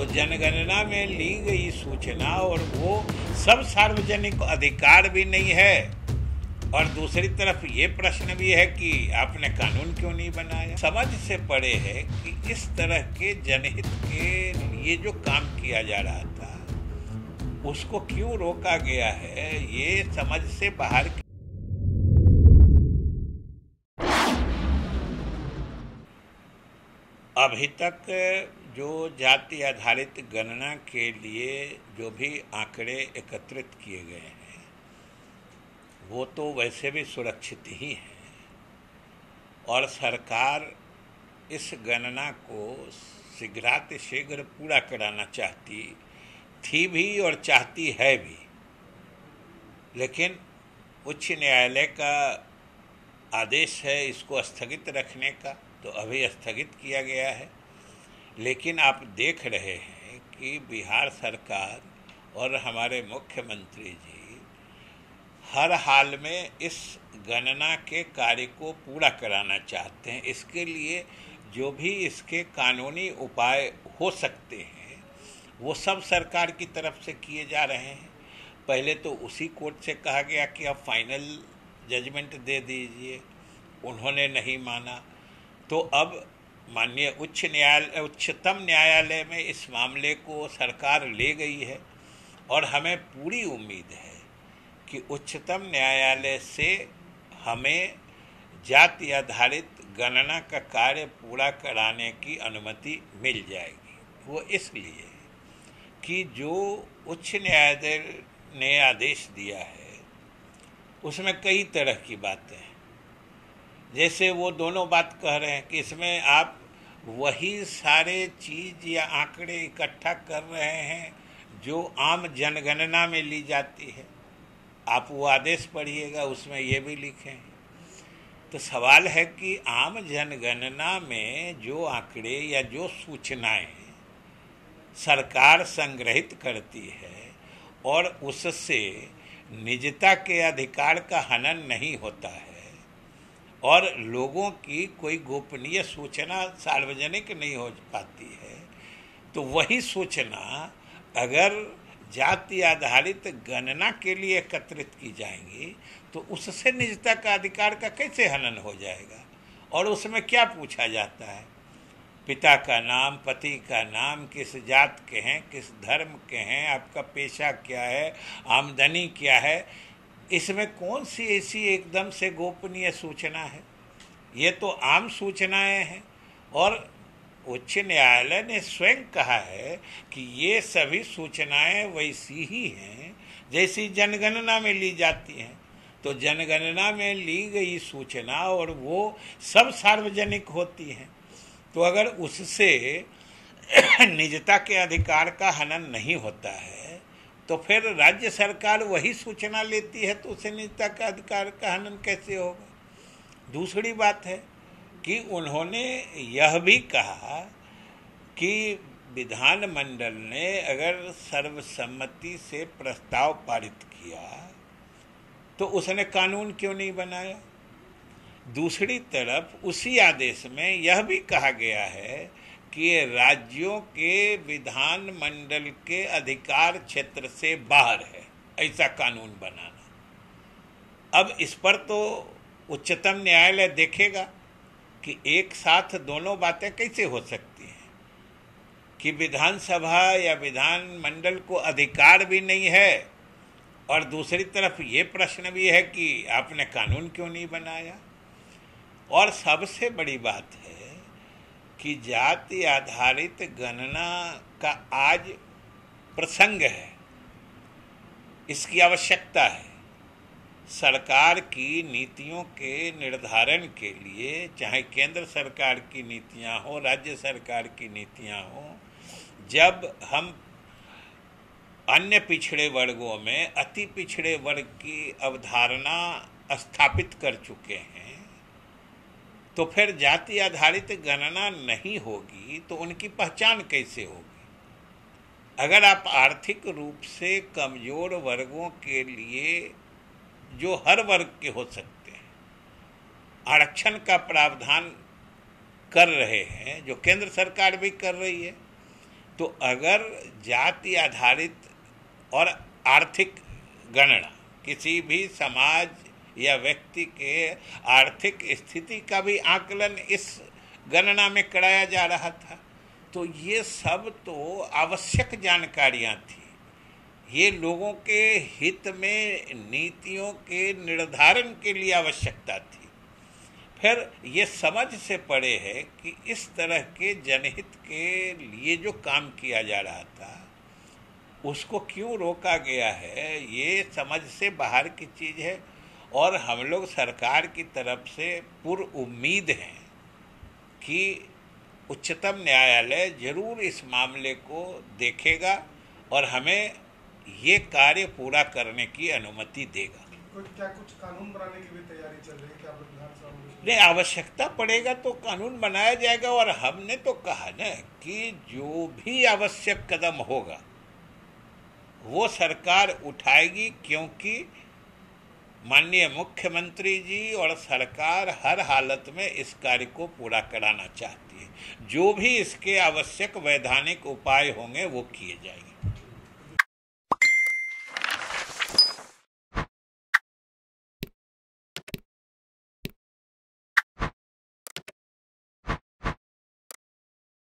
तो जनगणना में ली गई सूचना और वो सब सार्वजनिक अधिकार भी नहीं है। और दूसरी तरफ ये प्रश्न भी है कि आपने कानून क्यों नहीं बनाया। समझ से परे है कि इस तरह के जनहित के लिए जो काम किया जा रहा था उसको क्यों रोका गया है, ये समझ से बाहर की। अभी तक जो जाति आधारित गणना के लिए जो भी आंकड़े एकत्रित किए गए हैं वो तो वैसे भी सुरक्षित ही हैं और सरकार इस गणना को शीघ्रातिशीघ्र पूरा कराना चाहती थी भी और चाहती है भी, लेकिन उच्च न्यायालय का आदेश है इसको स्थगित रखने का, तो अभी स्थगित किया गया है। लेकिन आप देख रहे हैं कि बिहार सरकार और हमारे मुख्यमंत्री जी हर हाल में इस गणना के कार्य को पूरा कराना चाहते हैं। इसके लिए जो भी इसके कानूनी उपाय हो सकते हैं वो सब सरकार की तरफ से किए जा रहे हैं। पहले तो उसी कोर्ट से कहा गया कि आप फाइनल जजमेंट दे दीजिए, उन्होंने नहीं माना, तो अब माननीय उच्चतम न्यायालय में इस मामले को सरकार ले गई है और हमें पूरी उम्मीद है कि उच्चतम न्यायालय से हमें जाति आधारित गणना का कार्य पूरा कराने की अनुमति मिल जाएगी। वो इसलिए कि जो उच्च न्यायालय ने आदेश दिया है उसमें कई तरह की बातें हैं। जैसे वो दोनों बात कह रहे हैं कि इसमें आप वही सारे चीज या आंकड़े इकट्ठा कर रहे हैं जो आम जनगणना में ली जाती है। आप वो आदेश पढ़िएगा, उसमें ये भी लिखे हैं। तो सवाल है कि आम जनगणना में जो आंकड़े या जो सूचनाएं सरकार संग्रहित करती है और उससे निजता के अधिकार का हनन नहीं होता है और लोगों की कोई गोपनीय सूचना सार्वजनिक नहीं हो पाती है, तो वही सूचना अगर जाति आधारित गणना के लिए एकत्रित की जाएंगी तो उससे निजता का अधिकार का कैसे हनन हो जाएगा। और उसमें क्या पूछा जाता है, पिता का नाम, पति का नाम, किस जात के हैं, किस धर्म के हैं, आपका पेशा क्या है, आमदनी क्या है। इसमें कौन सी ऐसी एकदम से गोपनीय सूचना है। ये तो आम सूचनाएं हैं और उच्च न्यायालय ने स्वयं कहा है कि ये सभी सूचनाएं वैसी ही हैं जैसी जनगणना में ली जाती हैं। तो जनगणना में ली गई सूचना और वो सब सार्वजनिक होती हैं, तो अगर उससे निजता के अधिकार का हनन नहीं होता है तो फिर राज्य सरकार वही सूचना लेती है तो उसे निजता का अधिकार का हनन कैसे होगा। दूसरी बात है कि उन्होंने यह भी कहा कि विधानमंडल ने अगर सर्वसम्मति से प्रस्ताव पारित किया तो उसने कानून क्यों नहीं बनाया। दूसरी तरफ उसी आदेश में यह भी कहा गया है कि राज्यों के विधानमंडल के अधिकार क्षेत्र से बाहर है ऐसा कानून बनाना। अब इस पर तो उच्चतम न्यायालय देखेगा कि एक साथ दोनों बातें कैसे हो सकती हैं कि विधानसभा या विधानमंडल को अधिकार भी नहीं है और दूसरी तरफ ये प्रश्न भी है कि आपने कानून क्यों नहीं बनाया। और सबसे बड़ी बात है कि जाति आधारित गणना का आज प्रसंग है, इसकी आवश्यकता है। सरकार की नीतियों के निर्धारण के लिए, चाहे केंद्र सरकार की नीतियां हो, राज्य सरकार की नीतियां हो, जब हम अन्य पिछड़े वर्गों में अति पिछड़े वर्ग की अवधारणा स्थापित कर चुके हैं, तो फिर जाति आधारित गणना नहीं होगी तो उनकी पहचान कैसे होगी। अगर आप आर्थिक रूप से कमजोर वर्गों के लिए, जो हर वर्ग के हो सकते हैं, आरक्षण का प्रावधान कर रहे हैं, जो केंद्र सरकार भी कर रही है, तो अगर जाति आधारित और आर्थिक गणना, किसी भी समाज या व्यक्ति के आर्थिक स्थिति का भी आकलन इस गणना में कराया जा रहा था, तो ये सब तो आवश्यक जानकारियां थी। ये लोगों के हित में नीतियों के निर्धारण के लिए आवश्यकता थी। फिर ये समझ से परे है कि इस तरह के जनहित के लिए जो काम किया जा रहा था उसको क्यों रोका गया है, ये समझ से बाहर की चीज़ है। और हम लोग सरकार की तरफ से पूर्ण उम्मीद है कि उच्चतम न्यायालय जरूर इस मामले को देखेगा और हमें ये कार्य पूरा करने की अनुमति देगा। क्या कुछ कानून बनाने की भी तैयारी चल रही है? क्या विधानसभा में नहीं, आवश्यकता पड़ेगा तो कानून बनाया जाएगा। और हमने तो कहा ना कि जो भी आवश्यक कदम होगा वो सरकार उठाएगी, क्योंकि माननीय मुख्यमंत्री जी और सरकार हर हालत में इस कार्य को पूरा कराना चाहती है। जो भी इसके आवश्यक वैधानिक उपाय होंगे वो किए जाएंगे।